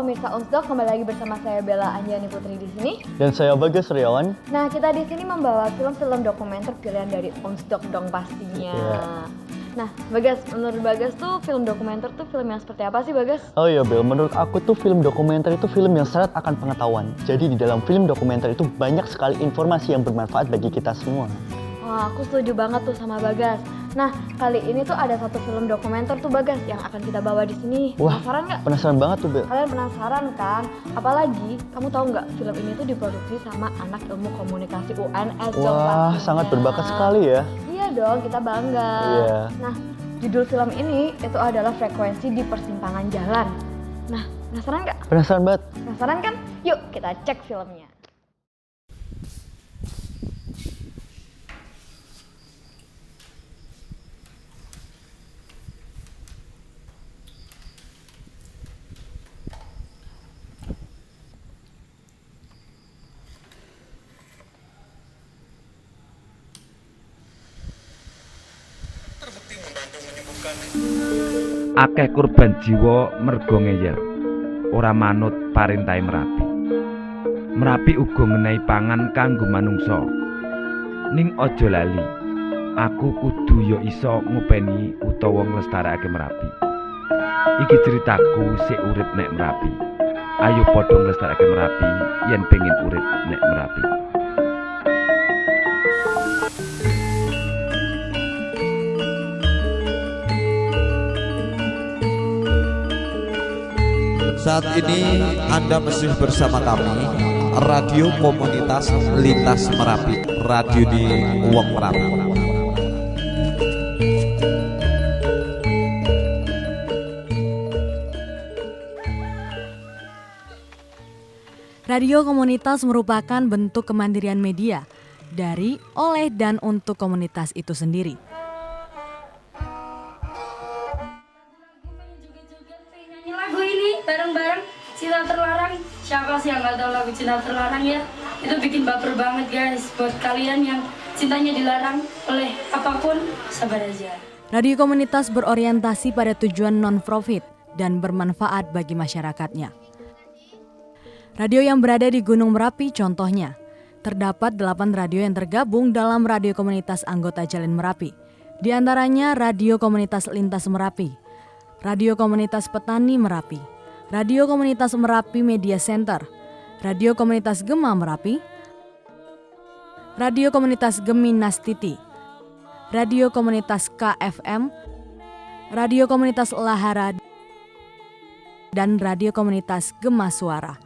pemirsa Unsdok, kembali lagi bersama saya Bella Anjani Putri di sini. Dan saya Bagas Riawan. Nah, kita di sini membawa film-film dokumenter pilihan dari Unsdok dong pastinya. Yeah. Nah, Bagas, menurut Bagas tuh film dokumenter tuh film yang seperti apa sih, Bagas? Oh iya Bel, menurut aku tuh film dokumenter itu film yang syarat akan pengetahuan. Jadi di dalam film dokumenter itu banyak sekali informasi yang bermanfaat bagi kita semua. Wah, aku setuju banget tuh sama Bagas. Nah, kali ini tuh ada satu film dokumenter tuh Bagas yang akan kita bawa di sini. Wah, penasaran nggak? Penasaran banget tuh Bel. Kalian penasaran kan? Apalagi, kamu tahu nggak film ini tuh diproduksi sama anak ilmu komunikasi UNS. Wah, sangat berbakat sekali ya. Iya dong, kita bangga. Iya. Nah, judul film ini itu adalah Frekuensi di Persimpangan Jalan. Nah, penasaran nggak? Penasaran banget. Penasaran kan? Yuk kita cek filmnya. Akeh korban jiwa mergo ngeyel, ora manut parintahe Merapi. Merapi uga ngenehi pangan kanggo manungsa. Ning aja lali, aku kudu ya iso ngopeni utawa nglestarekake Merapi. Iki ceritaku sik urip nek Merapi. Ayo padha nglestarekake Merapi yen pengin urip nek Merapi. Saat ini Anda masih bersama kami, Radio Komunitas Lintas Merapi, radio di Uang Merapi. Radio komunitas merupakan bentuk kemandirian media dari, oleh, dan untuk komunitas itu sendiri. Bareng-bareng Cinta Terlarang. Siapa sih yang gak tahu lagu Cinta Terlarang ya? Itu bikin baper banget guys. Buat kalian yang cintanya dilarang oleh apapun, sabar aja. Radio komunitas berorientasi pada tujuan non-profit dan bermanfaat bagi masyarakatnya. Radio yang berada di Gunung Merapi contohnya. Terdapat 8 radio yang tergabung dalam radio komunitas anggota Jalin Merapi. Di antaranya Radio Komunitas Lintas Merapi, Radio Komunitas Petani Merapi, Radio Komunitas Merapi Media Center, Radio Komunitas Gema Merapi, Radio Komunitas Geminastiti, Radio Komunitas KFM, Radio Komunitas Lahara, dan Radio Komunitas Gema Suara.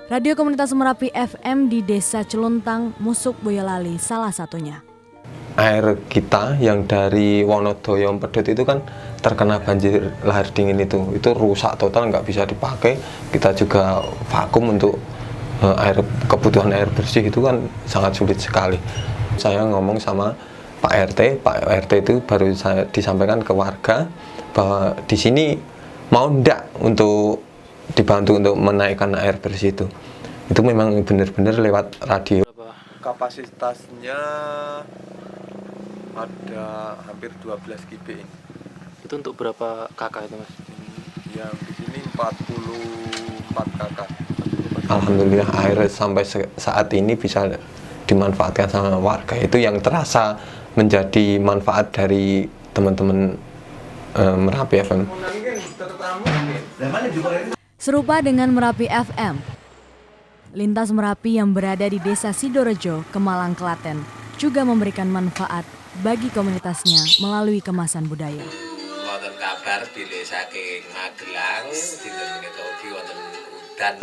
Radio Komunitas Merapi FM di Desa Celuntang, Musuk, Boyolali salah satunya. Air kita yang dari Wonodoyo Pedot itu kan terkena banjir lahar dingin itu rusak total, nggak bisa dipakai. Kita juga vakum untuk kebutuhan air bersih itu kan sangat sulit sekali. Saya ngomong sama Pak RT itu baru saya disampaikan ke warga bahwa di sini mau ndak untuk dibantu untuk menaikkan air bersih itu. Itu memang benar-benar lewat radio. Kapasitasnya ada hampir 12 kb. Itu untuk berapa kakak itu Mas? Yang di sini 44 kakak. Alhamdulillah air sampai saat ini bisa dimanfaatkan sama warga. Itu yang terasa menjadi manfaat dari teman-teman Merapi FM. Serupa dengan Merapi FM, Lintas Merapi yang berada di Desa Sidorejo, Kemalang, Klaten juga memberikan manfaat bagi komunitasnya melalui kemasan budaya.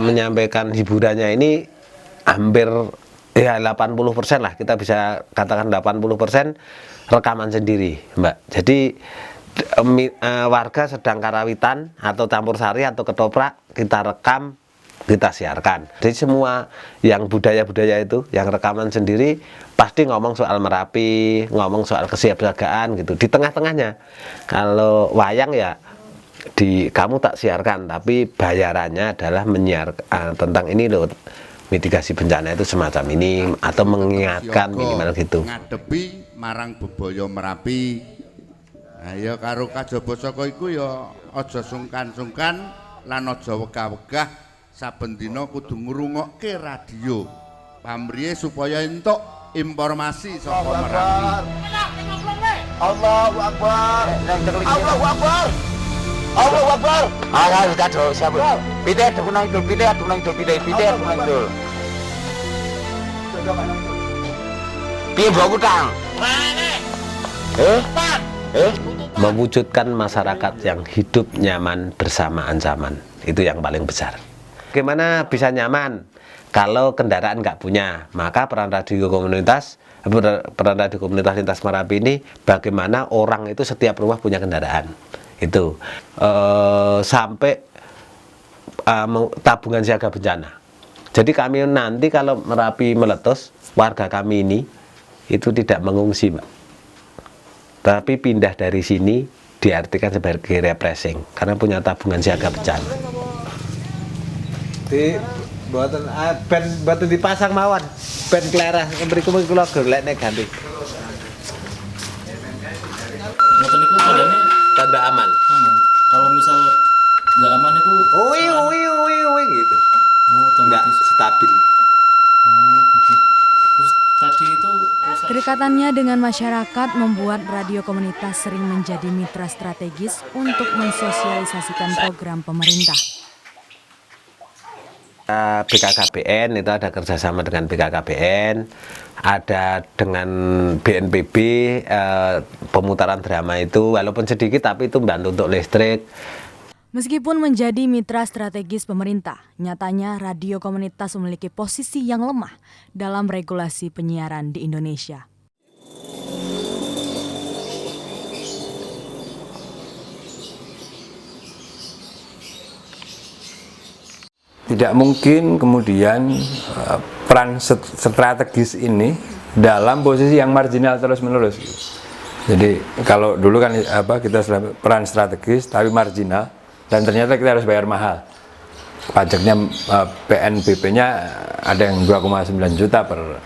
Menyampaikan hiburannya ini hampir ya 80% lah, kita bisa katakan 80% rekaman sendiri, Mbak. Jadi warga sedang karawitan atau campur sari atau ketoprak kita rekam, kita siarkan. Jadi semua yang budaya-budaya itu, yang rekaman sendiri pasti ngomong soal Merapi, ngomong soal kesiapsiagaan gitu. Di tengah-tengahnya, kalau wayang ya kamu tak siarkan, tapi bayarannya adalah menyiarkan tentang ini loh, mitigasi bencana itu semacam ini, atau mengingatkan minimal gitu. Ngadepi marang bebaya Merapi Nah ya karo kajaba saka iku ya aja sungkan-sungkan lan aja wegah-wegah saben dina kudu ngrungokke radio pamriye supaya entuk informasi saka Merapi. Allahu Akbar. Allahu Akbar. Allahu Akbar. Ayo kado siapa? Pite dunang dul pite dunang dul pite dunang dul. Piye bawa utang? Mewujudkan masyarakat yang hidup nyaman bersama ancaman, itu yang paling besar. Bagaimana bisa nyaman? Kalau kendaraan nggak punya, maka peran radio komunitas Lintas Merapi ini bagaimana orang itu setiap rumah punya kendaraan. Itu sampai tabungan siaga bencana. Jadi kami nanti kalau Merapi meletus, warga kami ini itu tidak mengungsi, Mbak, tapi pindah dari sini diartikan sebagai refreshing karena punya tabungan siaga bencana. Di batu dipasang mawon, ben klerah mriku kula golek nek ganti. Motor niku tandane Tanda aman. Kalau misal nggak aman itu Gitu. Nggak stabil. Gitu. Terus tadi itu Kedekatannya dengan masyarakat membuat radio komunitas sering menjadi mitra strategis untuk mensosialisasikan program pemerintah. BKKBN itu ada kerjasama dengan BKKBN, ada dengan BNPB, pemutaran drama itu walaupun sedikit tapi itu membantu untuk listrik. Meskipun menjadi mitra strategis pemerintah, nyatanya radio komunitas memiliki posisi yang lemah dalam regulasi penyiaran di Indonesia. Tidak mungkin kemudian peran strategis ini dalam posisi yang marginal terus-menerus. Jadi kalau dulu kan kita peran strategis tapi marginal dan ternyata kita harus bayar mahal. Pajaknya PNBP-nya ada yang 2,9 juta per.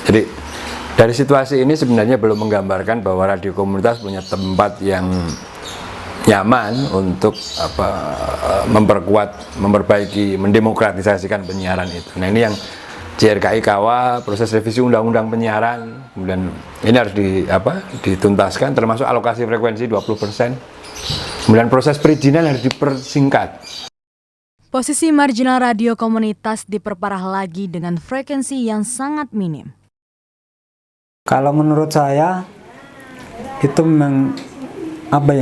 Jadi dari situasi ini sebenarnya belum menggambarkan bahwa radio komunitas punya tempat yang nyaman untuk memperkuat, memperbaiki, mendemokratisasikan penyiaran itu. Nah ini yang JRKI kawal proses revisi undang-undang penyiaran, kemudian ini harus dituntaskan, termasuk alokasi frekuensi 20%. Kemudian proses perizinan harus dipersingkat. Posisi marginal radio komunitas diperparah lagi dengan frekuensi yang sangat minim. Kalau menurut saya itu memang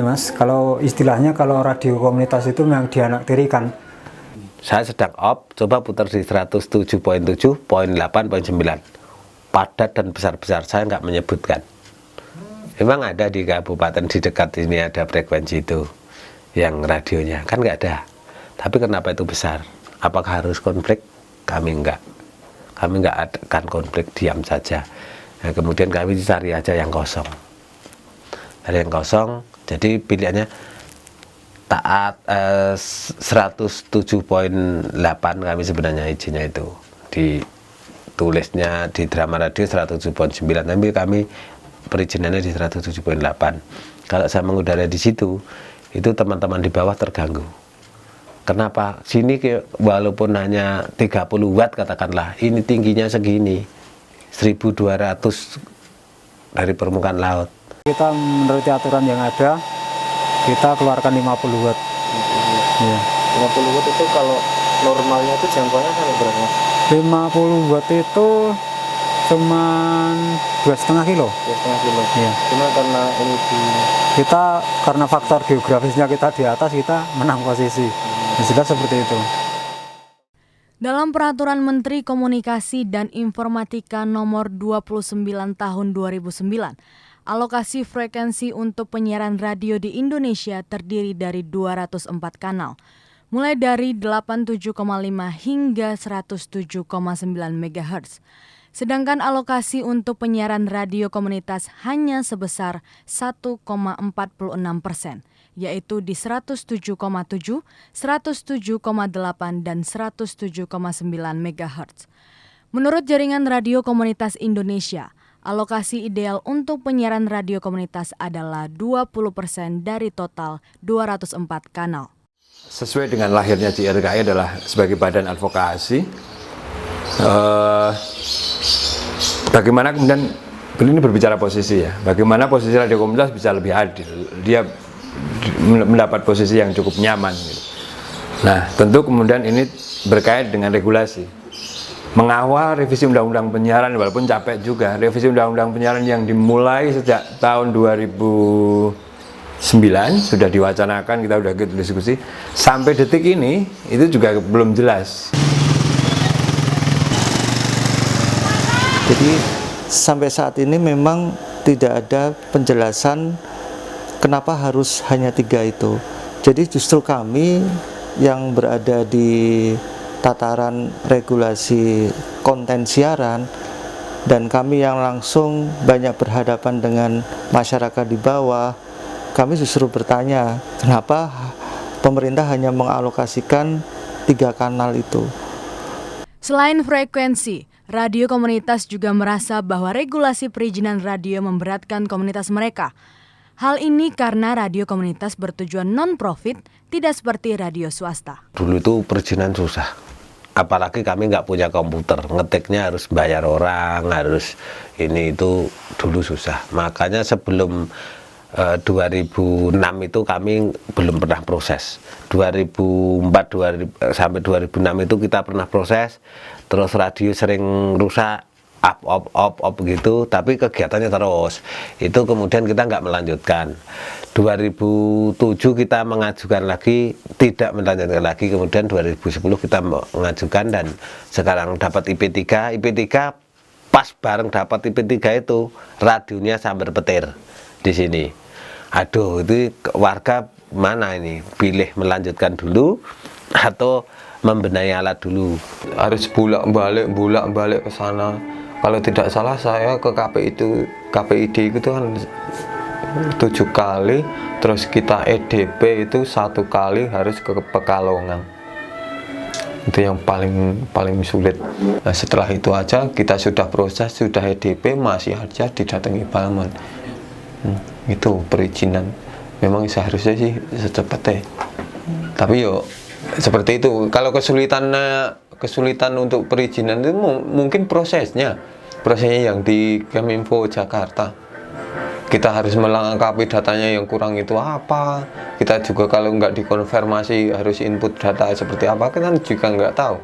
Mas, kalau istilahnya kalau radio komunitas itu memang dianaktirikan. Saya sedang coba putar di 107.7, 8.9. Padat dan besar-besar, saya nggak menyebutkan. Memang ada di kabupaten di dekat ini ada frekuensi itu, yang radionya, kan nggak ada. Tapi kenapa itu besar? Apakah harus konflik? Kami nggak akan konflik, diam saja. Nah, kemudian kami cari aja yang kosong. Ada yang kosong, jadi pilihannya taat 107.8 kami sebenarnya izinnya itu. Ditulisnya di drama radio 107.9, tapi kami perizinannya di 107.8. Kalau saya mengudara di situ, itu teman-teman di bawah terganggu. Kenapa? Sini walaupun hanya 30 watt katakanlah, ini tingginya segini, 1.200 dari permukaan laut. Kita menuruti aturan yang ada, kita keluarkan 50 watt. Ya. 50 watt itu kalau normalnya itu jangkauannya sampai berapa? 50 watt itu cuma 2,5 kilo. 2,5 kilo. Ya. Cuma karena ini karena faktor geografisnya kita di atas, kita menang posisi. Sudah seperti itu. Dalam Peraturan Menteri Komunikasi dan Informatika Nomor 29 Tahun 2009, alokasi frekuensi untuk penyiaran radio di Indonesia terdiri dari 204 kanal, mulai dari 87,5 hingga 107,9 MHz. Sedangkan alokasi untuk penyiaran radio komunitas hanya sebesar 1,46%, yaitu di 107,7, 107,8, dan 107,9 MHz. Menurut Jaringan Radio Komunitas Indonesia, Alokasi ideal untuk penyiaran radio komunitas adalah 20% dari total 204 kanal. Sesuai dengan lahirnya JRKI adalah sebagai badan advokasi. Bagaimana kemudian ini berbicara posisi ya, bagaimana posisi radio komunitas bisa lebih adil, dia mendapat posisi yang cukup nyaman gitu. Nah tentu kemudian ini berkait dengan regulasi. Mengawal revisi undang-undang penyiaran, walaupun capek juga, revisi undang-undang penyiaran yang dimulai sejak tahun 2009 sudah diwacanakan, kita sudah diskusi, sampai detik ini itu juga belum jelas. Jadi sampai saat ini memang tidak ada penjelasan kenapa harus hanya 3 itu. Jadi justru kami yang berada di tataran regulasi konten siaran dan kami yang langsung banyak berhadapan dengan masyarakat di bawah, kami justru bertanya kenapa pemerintah hanya mengalokasikan 3 kanal itu. Selain frekuensi, radio komunitas juga merasa bahwa regulasi perizinan radio memberatkan komunitas mereka. Hal ini karena radio komunitas bertujuan non-profit, tidak seperti radio swasta. Dulu itu perizinan susah. Apalagi kami nggak punya komputer, ngetiknya harus bayar orang, harus ini itu dulu susah. Makanya sebelum 2006 itu kami belum pernah proses. 2004 sampai 2006 itu kita pernah proses, terus radio sering rusak, up gitu, tapi kegiatannya terus. Itu kemudian kita nggak melanjutkan. 2007 kita mengajukan lagi, tidak melanjutkan lagi, kemudian 2010 kita mengajukan dan sekarang dapat IP3 pas bareng dapat IP3 itu radionya sambar petir di sini. Aduh, itu warga mana ini, pilih melanjutkan dulu atau membenahi alat dulu. Harus bolak-balik ke sana. Kalau tidak salah saya ke KPID itu kan 7 kali, terus kita EDP itu 1 kali harus ke Pekalongan. Itu yang paling sulit. Nah, setelah itu aja kita sudah proses, sudah EDP, masih aja didatangi Balmon. Itu perizinan. Memang seharusnya sih secepatnya. Tapi yo seperti itu. Kalau kesulitan untuk perizinan itu mungkin prosesnya yang di Keminfo Jakarta. Kita harus melengkapi datanya yang kurang itu apa. Kita juga kalau nggak dikonfirmasi harus input data seperti apa, kita juga nggak tahu.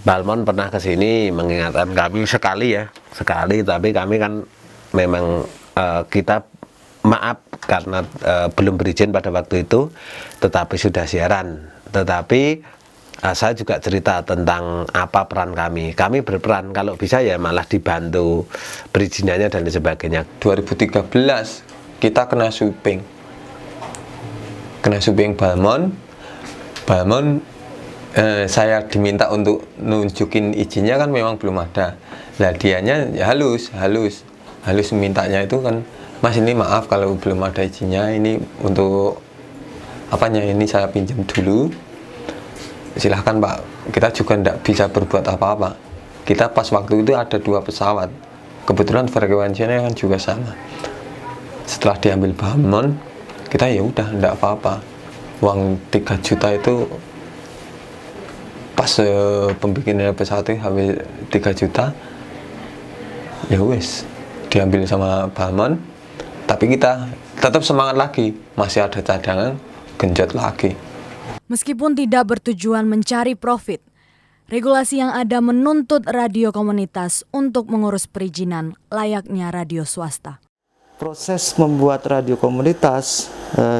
Balmon pernah ke sini mengingatkan kami sekali, tapi kami kan memang kita maaf karena belum berizin pada waktu itu, tetapi sudah siaran. Tetapi saya juga cerita tentang apa peran kami. Kami berperan, kalau bisa ya malah dibantu perizinannya dan sebagainya. 2013 kita kena suping Balmon. Saya diminta untuk nunjukin izinnya kan memang belum ada. Nah dianya ya halus mintanya itu kan, Mas ini maaf kalau belum ada izinnya, ini untuk apanya ini saya pinjam dulu. Silahkan Pak, kita juga tidak bisa berbuat apa-apa. Kita pas waktu itu ada 2 pesawat, kebetulan frekuensinya kan juga sama. Setelah diambil Balmon, kita ya udah tidak apa-apa. Uang 3 juta itu pas pembikinannya pesawat itu habis 3 juta, ya wes diambil sama Balmon. Tapi kita tetap semangat lagi, masih ada cadangan, genjot lagi. Meskipun tidak bertujuan mencari profit, regulasi yang ada menuntut radio komunitas untuk mengurus perizinan layaknya radio swasta. Proses membuat radio komunitas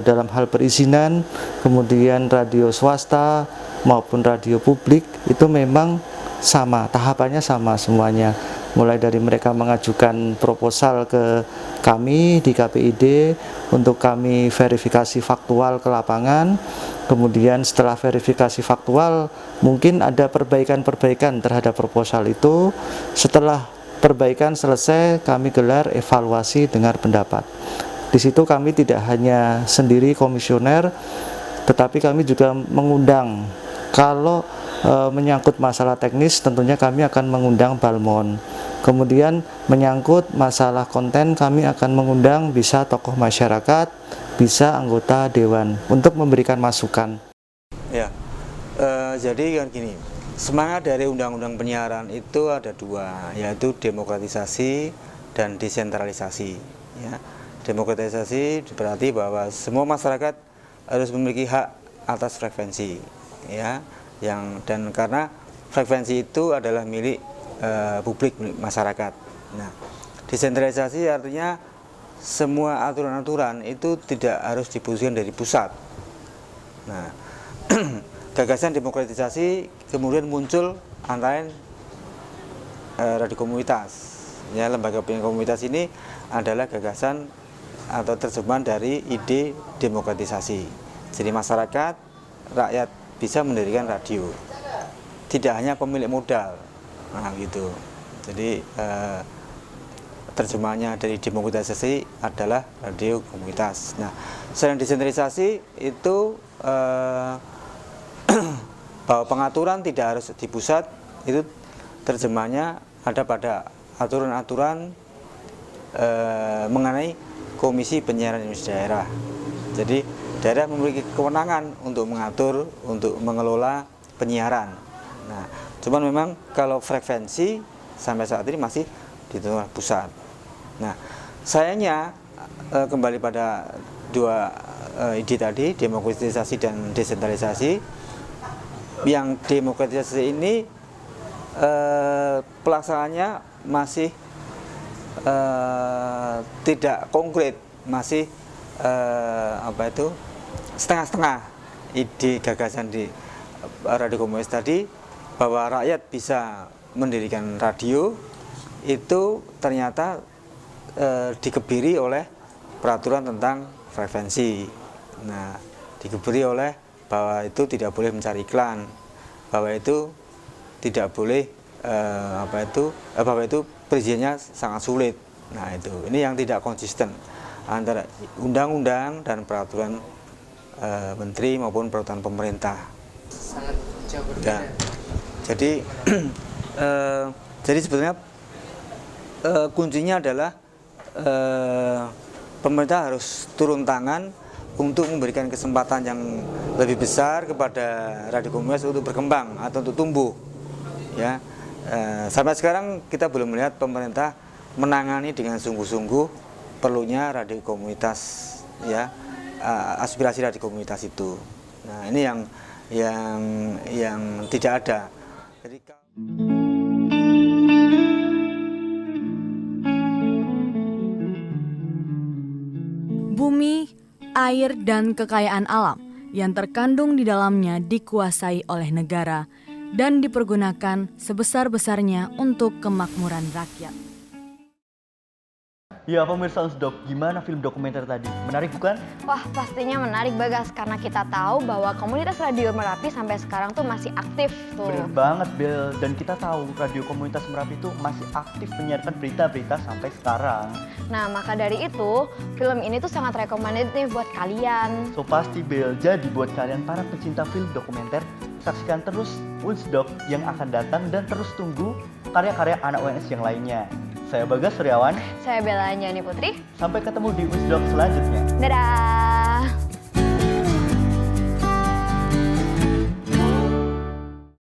dalam hal perizinan, kemudian radio swasta maupun radio publik itu memang sama, tahapannya sama semuanya. Mulai dari mereka mengajukan proposal ke kami di KPID untuk kami verifikasi faktual ke lapangan. Kemudian setelah verifikasi faktual mungkin ada perbaikan-perbaikan terhadap proposal itu. Setelah perbaikan selesai, kami gelar evaluasi dengar pendapat. Di situ kami tidak hanya sendiri komisioner, tetapi kami juga mengundang kalau menyangkut masalah teknis tentunya kami akan mengundang Balmon. Kemudian menyangkut masalah konten kami akan mengundang bisa tokoh masyarakat, bisa anggota dewan untuk memberikan masukan. Ya, jadi kan gini, semangat dari undang-undang penyiaran itu ada dua, yaitu demokratisasi dan desentralisasi. Ya, demokratisasi berarti bahwa semua masyarakat harus memiliki hak atas frekuensi, ya, dan karena frekuensi itu adalah milik publik, milik masyarakat. Nah, desentralisasi artinya semua aturan-aturan itu tidak harus diputuskan dari pusat. Nah, gagasan demokratisasi kemudian muncul antara radio komunitas. Ya, lembaga penyiaran komunitas ini adalah gagasan atau terjemahan dari ide demokratisasi. Jadi masyarakat, rakyat bisa mendirikan radio. Tidak hanya pemilik modal. Nah, gitu. Jadi terjemahannya dari demokratisasi adalah radio komunitas. Nah, selain desentralisasi itu bahwa pengaturan tidak harus di pusat, itu terjemahannya ada pada aturan-aturan mengenai Komisi Penyiaran Indonesia Daerah. Jadi daerah memiliki kewenangan untuk mengatur, untuk mengelola penyiaran. Nah, cuman memang kalau frekuensi sampai saat ini masih ditentukan pusat. Nah, sayangnya kembali pada dua ide tadi, demokratisasi dan desentralisasi. Yang demokratisasi ini pelaksanaannya masih tidak konkret, masih setengah-setengah. Ide gagasan di radio komunitas tadi bahwa rakyat bisa mendirikan radio itu ternyata dikebiri oleh peraturan tentang frekuensi. Nah, dikebiri oleh bahwa itu tidak boleh mencari iklan, bahwa itu tidak boleh bahwa itu perizinannya sangat sulit. Nah, itu ini yang tidak konsisten antara undang-undang dan peraturan menteri maupun peraturan pemerintah. Sangat jauh berbeda. Ya. Jadi jadi sebetulnya kuncinya adalah pemerintah harus turun tangan untuk memberikan kesempatan yang lebih besar kepada radio komunitas untuk berkembang atau untuk tumbuh. Ya, sampai sekarang kita belum melihat pemerintah menangani dengan sungguh-sungguh perlunya radio komunitas, ya, aspirasi radio komunitas itu. Nah, ini yang tidak ada. Jadi, bumi, air, dan kekayaan alam yang terkandung di dalamnya dikuasai oleh negara dan dipergunakan sebesar-besarnya untuk kemakmuran rakyat. Ya pemirsa Unsdok, gimana film dokumenter tadi? Menarik bukan? Wah, pastinya menarik Bagas, karena kita tahu bahwa komunitas Radio Merapi sampai sekarang tuh masih aktif tuh. Bener banget Bel, dan kita tahu radio komunitas Merapi itu masih aktif menyiarkan berita-berita sampai sekarang. Nah, maka dari itu, film ini tuh sangat recommended nih buat kalian. So pasti Bel, jadi buat kalian para pecinta film dokumenter, saksikan terus Unsdok yang akan datang dan terus tunggu karya-karya anak UNS yang lainnya. Saya Bagas Suryawan. Saya Bella Anjani Putri. Sampai ketemu di Unsdok selanjutnya. Dadah!